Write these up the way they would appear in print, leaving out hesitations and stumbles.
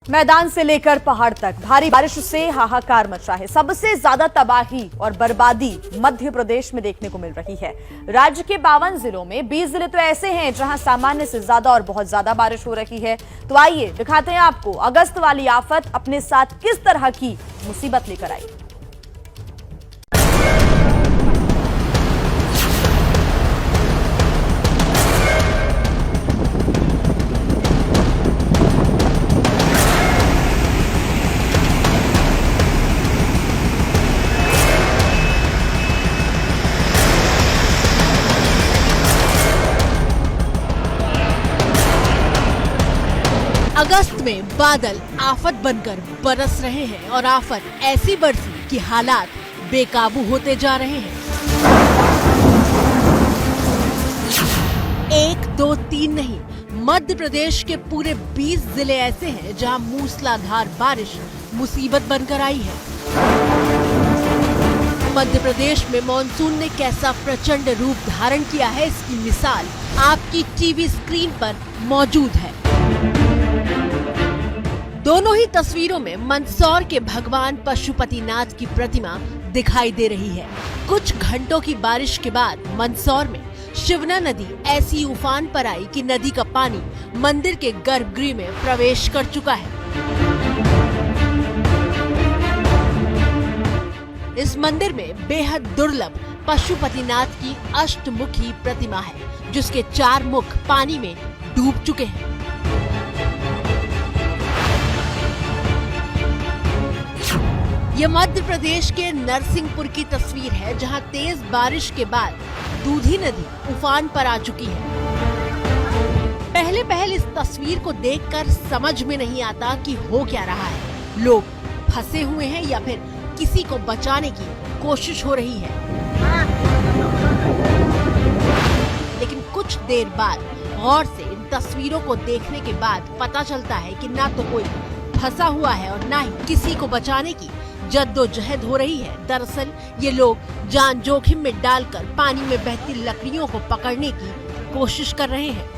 मैदान से लेकर पहाड़ तक भारी बारिश से हाहाकार मचा है। सबसे ज्यादा तबाही और बर्बादी मध्य प्रदेश में देखने को मिल रही है। राज्य के 52 जिलों में 20 जिले तो ऐसे हैं जहां सामान्य से ज्यादा और बहुत ज्यादा बारिश हो रही है। तो आइए दिखाते हैं आपको अगस्त वाली आफत अपने साथ किस तरह की मुसीबत लेकर आई। अगस्त में बादल आफत बनकर बरस रहे हैं और आफत ऐसी बरसी कि हालात बेकाबू होते जा रहे हैं। 1, 2, 3 नहीं, मध्य प्रदेश के पूरे 20 जिले ऐसे हैं जहां मूसलाधार बारिश मुसीबत बनकर आई है। मध्य प्रदेश में मॉनसून ने कैसा प्रचंड रूप धारण किया है, इसकी मिसाल आपकी टीवी स्क्रीन पर मौजूद है। दोनों ही तस्वीरों में मंदसौर के भगवान पशुपतिनाथ की प्रतिमा दिखाई दे रही है। कुछ घंटों की बारिश के बाद मंदसौर में शिवना नदी ऐसी उफान पर आई कि नदी का पानी मंदिर के गर्भगृह में प्रवेश कर चुका है। इस मंदिर में बेहद दुर्लभ पशुपतिनाथ की अष्टमुखी प्रतिमा है, जिसके 4 मुख पानी में डूब चुके हैं। ये मध्य प्रदेश के नरसिंहपुर की तस्वीर है, जहां तेज बारिश के बाद दूधी नदी उफान पर आ चुकी है। पहले इस तस्वीर को देखकर समझ में नहीं आता कि हो क्या रहा है। लोग फंसे हुए हैं या फिर किसी को बचाने की कोशिश हो रही है। लेकिन कुछ देर बाद गौर से इन तस्वीरों को देखने के बाद पता चलता है कि ना तो कोई फंसा हुआ है और ना ही किसी को बचाने की जद्दोजहद हो रही है। दरअसल ये लोग जान जोखिम में डालकर पानी में बहती लकड़ियों को पकड़ने की कोशिश कर रहे हैं।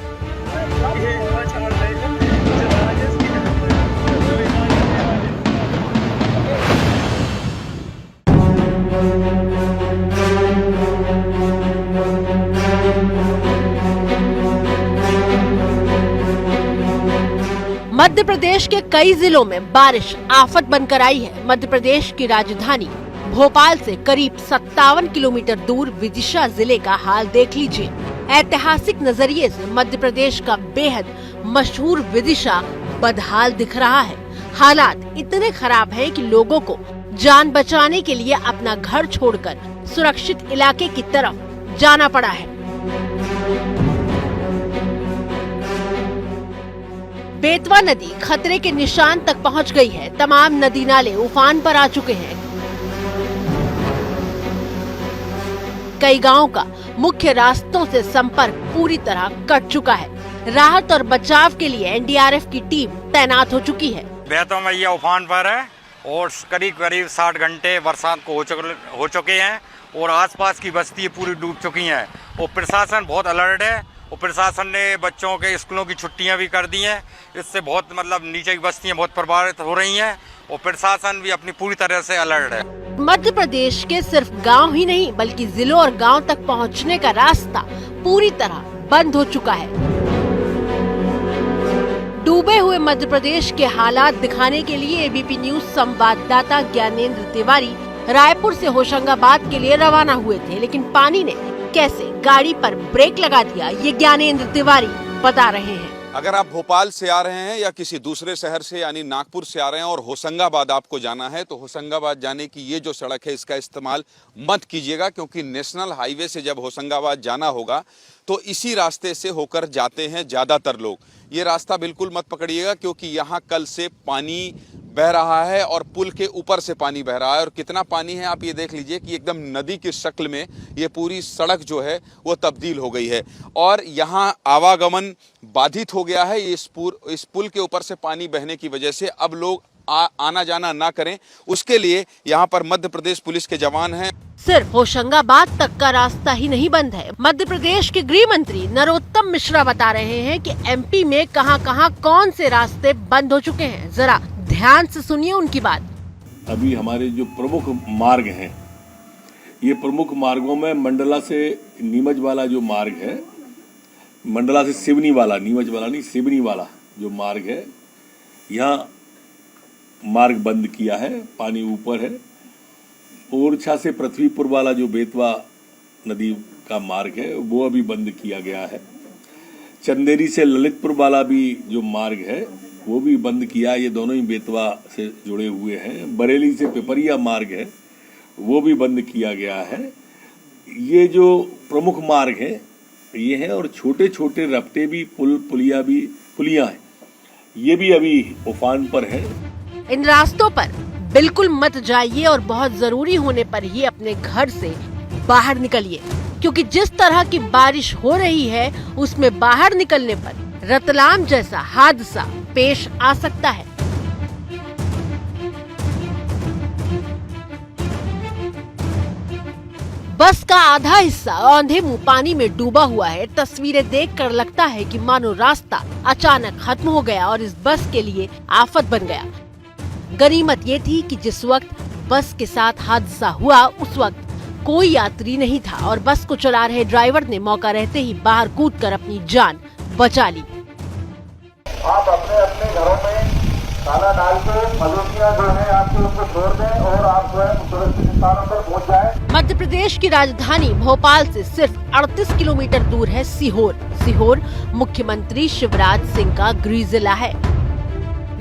मध्य प्रदेश के कई जिलों में बारिश आफत बनकर आई है। मध्य प्रदेश की राजधानी भोपाल से करीब 57 किलोमीटर दूर विदिशा जिले का हाल देख लीजिए। ऐतिहासिक नजरिए से मध्य प्रदेश का बेहद मशहूर विदिशा बदहाल दिख रहा है। हालात इतने खराब हैं कि लोगों को जान बचाने के लिए अपना घर छोड़कर सुरक्षित इलाके की तरफ जाना पड़ा है। बेतवा नदी खतरे के निशान तक पहुंच गई है। तमाम नदी नाले उफान पर आ चुके हैं। कई गांवों का मुख्य रास्तों से संपर्क पूरी तरह कट चुका है। राहत और बचाव के लिए एनडीआरएफ की टीम तैनात हो चुकी है। बेतवा मैया उफान पर है और करीब 60 घंटे बरसात को हो चुके हैं और आसपास की बस्ती पूरी डूब चुकी हैं और प्रशासन बहुत अलर्ट है और प्रशासन ने बच्चों के स्कूलों की छुट्टियां भी कर दी हैं। इससे बहुत नीचे की बस्तियां बहुत प्रभावित हो रही हैं और प्रशासन भी अपनी पूरी तरह से अलर्ट है। मध्य प्रदेश के सिर्फ गांव ही नहीं बल्कि जिलों और गांव तक पहुंचने का रास्ता पूरी तरह बंद हो चुका है। डूबे हुए मध्य प्रदेश के हालात दिखाने के लिए एबीपी न्यूज संवाददाता ज्ञानेंद्र तिवारी रायपुर से होशंगाबाद के लिए रवाना हुए थे, लेकिन पानी ने कैसे गाड़ी पर ब्रेक लगा दिया, ये ज्ञानेंद्र तिवारी बता रहे हैं। अगर आप भोपाल से आ रहे हैं या किसी दूसरे शहर से यानी नागपुर से आ रहे हैं और होशंगाबाद आपको जाना है, तो होशंगाबाद जाने की ये जो सड़क है इसका इस्तेमाल मत कीजिएगा, क्योंकि नेशनल हाईवे से जब होशंगाबाद जाना होगा तो इसी रास्ते से होकर जाते हैं ज़्यादातर लोग। ये रास्ता बिल्कुल मत पकड़िएगा, क्योंकि यहाँ कल से पानी बह रहा है और पुल के ऊपर से पानी बह रहा है। और कितना पानी है आप ये देख लीजिए कि एकदम नदी की शक्ल में ये पूरी सड़क जो है वो तब्दील हो गई है और यहाँ आवागमन बाधित हो गया है। इस पुल के ऊपर से पानी बहने की वजह से अब लोग आना जाना ना करें, उसके लिए यहाँ पर मध्य प्रदेश पुलिस के जवान हैं। सिर्फ होशंगाबाद तक का रास्ता ही नहीं बंद है। मध्य प्रदेश के गृह मंत्री नरोत्तम मिश्रा बता रहे हैं कि एमपी में कहां-कहां कौन से रास्ते बंद हो चुके हैं। जरा ध्यान से सुनिए उनकी बात। अभी हमारे जो प्रमुख मार्ग हैं, ये प्रमुख मार्गों में मंडला से नीमच वाला जो मार्ग है, मंडला से सिवनी वाला, नीमच वाला नहीं सिवनी वाला जो मार्ग है, यहाँ मार्ग बंद किया है, पानी ऊपर है। ओरछा से पृथ्वीपुर वाला जो बेतवा नदी का मार्ग है वो अभी बंद किया गया है। चंदेरी से ललितपुर वाला भी जो मार्ग है वो भी बंद किया, ये दोनों ही बेतवा से जुड़े हुए हैं। बरेली से पिपरिया मार्ग है वो भी बंद किया गया है। ये जो प्रमुख मार्ग है ये है, और छोटे छोटे रपटे भी, पुलियां हैं, ये भी अभी उफान पर है। इन रास्तों पर बिल्कुल मत जाइए और बहुत जरूरी होने पर ही अपने घर से बाहर निकलिए, क्योंकि जिस तरह की बारिश हो रही है उसमें बाहर निकलने पर रतलाम जैसा हादसा पेश आ सकता है। बस का आधा हिस्सा औंधे मुंह पानी में डूबा हुआ है। तस्वीरें देखकर लगता है कि मानो रास्ता अचानक खत्म हो गया और इस बस के लिए आफत बन गया। गनीमत ये थी कि जिस वक्त बस के साथ हादसा हुआ उस वक्त कोई यात्री नहीं था और बस को चला रहे ड्राइवर ने मौका रहते ही बाहर कूदकर अपनी जान बचा ली। आप अपने अपने घरों में ताला डाल के मवेशियां जो है आपको उनको छोड़ दें और आप स्वयं सुरक्षित स्थानों पर पहुंच जाएं। मध्य प्रदेश की राजधानी भोपाल से सिर्फ 38 किलोमीटर दूर है सीहोर। सीहोर मुख्यमंत्री शिवराज सिंह का गृह जिला है,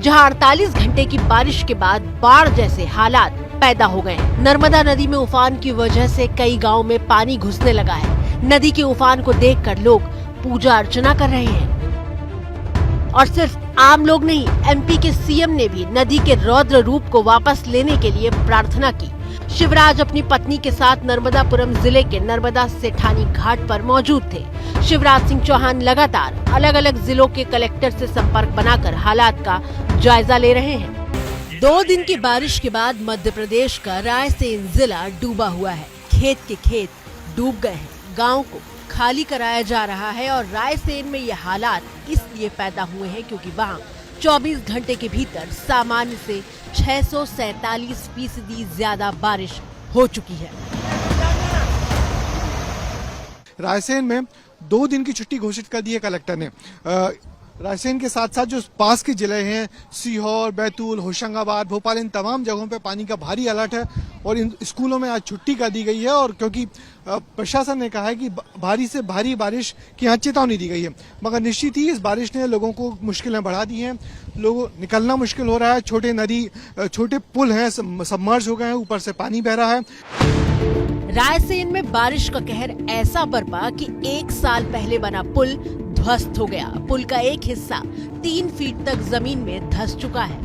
जहां 48 घंटे की बारिश के बाद बाढ़ जैसे हालात पैदा हो गए हैं। नर्मदा नदी में उफान की वजह से कई गांवों में पानी घुसने लगा है। नदी के उफान को देखकर लोग पूजा अर्चना कर रहे हैं। और सिर्फ आम लोग नहीं, एमपी के सीएम ने भी नदी के रौद्र रूप को वापस लेने के लिए प्रार्थना की। शिवराज अपनी पत्नी के साथ नर्मदापुरम जिले के नर्मदा सेठानी घाट पर मौजूद थे। शिवराज सिंह चौहान लगातार अलग अलग जिलों के कलेक्टर से संपर्क बनाकर हालात का जायजा ले रहे हैं। 2 दिन की बारिश के बाद मध्य प्रदेश का रायसेन जिला डूबा हुआ है। खेत के खेत डूब गए हैं, गाँव को खाली कराया जा रहा है और रायसेन में ये हालात इसलिए पैदा हुए हैं क्योंकि वहाँ 24 घंटे के भीतर सामान्य से 647% ज्यादा बारिश हो चुकी है। रायसेन में 2 दिन की छुट्टी घोषित कर दी है कलेक्टर ने। रायसेन के साथ साथ जो पास के जिले हैं सीहोर, बैतूल, होशंगाबाद, भोपाल, इन तमाम जगहों पे पानी का भारी अलर्ट है और इन स्कूलों में आज छुट्टी कर दी गई है। और क्योंकि प्रशासन ने कहा है कि भारी से भारी बारिश की यहाँ चेतावनी दी गई है, मगर निश्चित ही इस बारिश ने लोगों को मुश्किलें बढ़ा दी हैं। लोगों निकलना मुश्किल हो रहा है। छोटे पुल हैं सबमर्ज हो गए हैं, ऊपर से पानी बह रहा है। रायसेन में बारिश का कहर ऐसा बरपा कि 1 साल पहले बना पुल ध्वस्त हो गया। पुल का एक हिस्सा 3 फीट तक जमीन में धंस चुका है।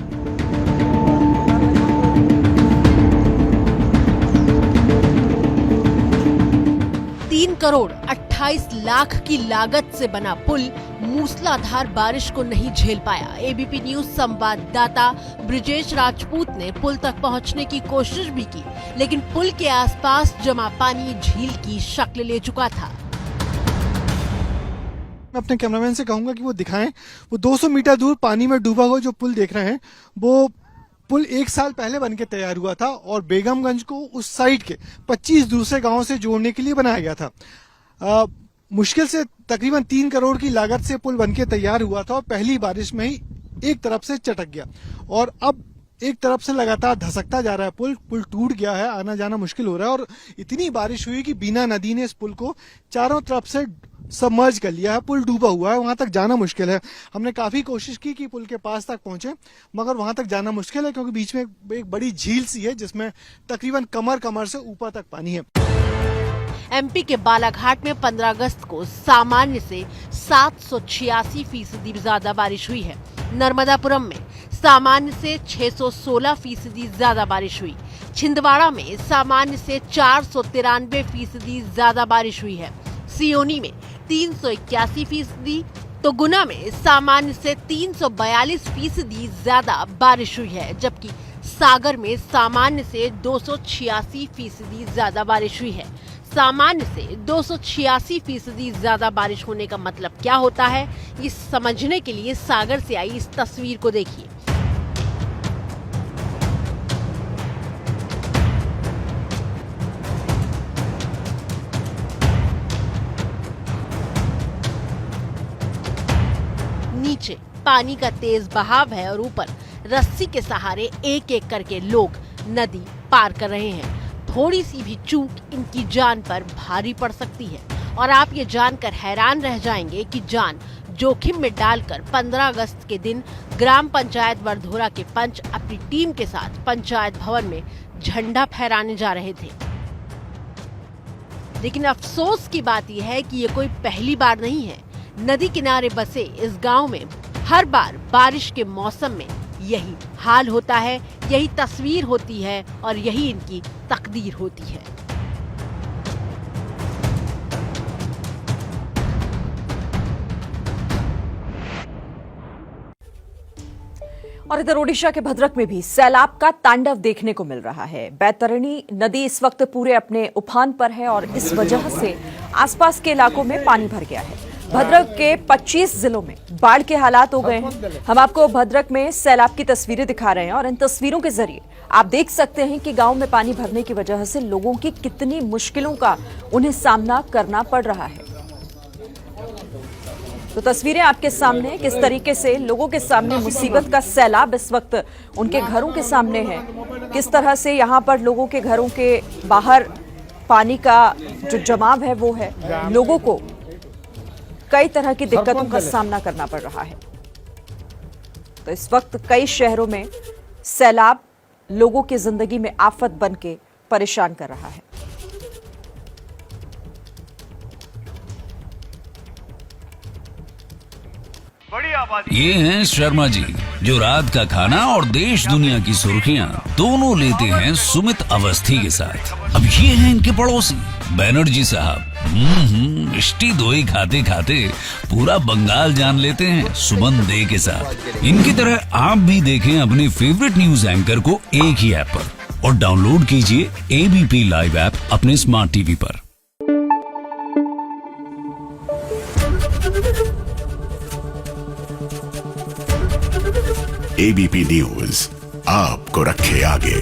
3 करोड़ 28 लाख की लागत से बना पुल मूसलाधार बारिश को नहीं झेल पाया। एबीपी न्यूज संवाददाता ब्रिजेश राजपूत ने पुल तक पहुंचने की कोशिश भी की, लेकिन पुल के आसपास जमा पानी झील की शक्ल ले चुका था। मैं अपने कैमरामैन से कहूंगा कि वो दिखाएं, वो 200 मीटर दूर पानी में डूबा हुआ जो पुल देख रहे हैं, वो पुल 1 साल पहले बनके तैयार हुआ था और बेगमगंज को उस साइड के 25 दूसरे गांवों से जोड़ने के लिए बनाया गया था। मुश्किल से तकरीबन 3 करोड़ की लागत से पुल बनके तैयार हुआ था और पहली बारिश में ही एक तरफ से चटक गया और अब एक तरफ से लगातार धसकता जा रहा है। पुल टूट गया है, आना जाना मुश्किल हो रहा है और इतनी बारिश हुई कि बीना नदी ने इस पुल को चारों तरफ से सबमर्ज कर लिया है। पुल डूबा हुआ है, वहां तक जाना मुश्किल है। हमने काफी कोशिश की कि पुल के पास तक पहुंचे, मगर वहां तक जाना मुश्किल है क्योंकि बीच में एक बड़ी झील सी है जिसमें तकरीबन कमर से ऊपर तक पानी है। एमपी के बालाघाट में 15 अगस्त को सामान्य से 786% ज्यादा बारिश हुई है। नर्मदापुरम में सामान्य से 616% ज्यादा बारिश हुई। छिंदवाड़ा में सामान्य से 493% ज्यादा बारिश हुई है। सियोनी में 381%, तो गुना में सामान्य से 342% ज्यादा बारिश हुई है, जबकि सागर में सामान्य से 286% ज्यादा बारिश हुई है। सामान्य से 286% ज्यादा बारिश होने का मतलब क्या होता है, ये समझने के लिए सागर से आई इस तस्वीर को देखिए। नीचे पानी का तेज बहाव है और ऊपर रस्सी के सहारे एक एक करके लोग नदी पार कर रहे हैं। थोड़ी सी भी चूक इनकी जान पर भारी पड़ सकती है और आप ये जानकर हैरान रह जाएंगे कि जान जोखिम में डालकर 15 अगस्त के दिन ग्राम पंचायत वरधोरा के पंच अपनी टीम के साथ पंचायत भवन में झंडा फहराने जा रहे थे। लेकिन अफसोस की बात यह है कि ये कोई पहली बार नहीं है। नदी किनारे बसे इस गांव में हर बार बारिश के मौसम में यही हाल होता है, यही तस्वीर होती है और यही इनकी तकदीर होती है। और इधर ओडिशा के भद्रक में भी सैलाब का तांडव देखने को मिल रहा है। बैतरणी नदी इस वक्त पूरे अपने उफान पर है और इस वजह से आसपास के इलाकों में पानी भर गया है। भद्रक के 25 जिलों में बाढ़ के हालात हो गए हैं। हम आपको भद्रक में सैलाब की तस्वीरें दिखा रहे हैं और इन तस्वीरों के जरिए आप देख सकते हैं कि गांव में पानी भरने की वजह से लोगों की कितनी मुश्किलों का उन्हें सामना करना पड़ रहा है। तो तस्वीरें आपके सामने किस तरीके से लोगों के सामने मुसीबत का सैलाब इस वक्त उनके घरों के सामने है, किस तरह से यहाँ पर लोगों के घरों के बाहर पानी का जो जमाव है वो है। लोगों को कई तरह की दिक्कतों का सामना करना पड़ रहा है। तो इस वक्त कई शहरों में सैलाब लोगों की जिंदगी में आफत बन के परेशान कर रहा है। ये हैं शर्मा जी, जो रात का खाना और देश दुनिया की सुर्खियां दोनों लेते हैं सुमित अवस्थी के साथ। अब ये हैं इनके पड़ोसी बनर्जी साहब। मिष्टी दोई खाते खाते पूरा बंगाल जान लेते हैं सुमन दे के साथ। इनकी तरह आप भी देखें अपने फेवरेट न्यूज एंकर को एक ही ऐप पर और डाउनलोड कीजिए एबीपी लाइव ऐप अपने स्मार्ट टीवी पर। एबीपी न्यूज आपको रखे आगे।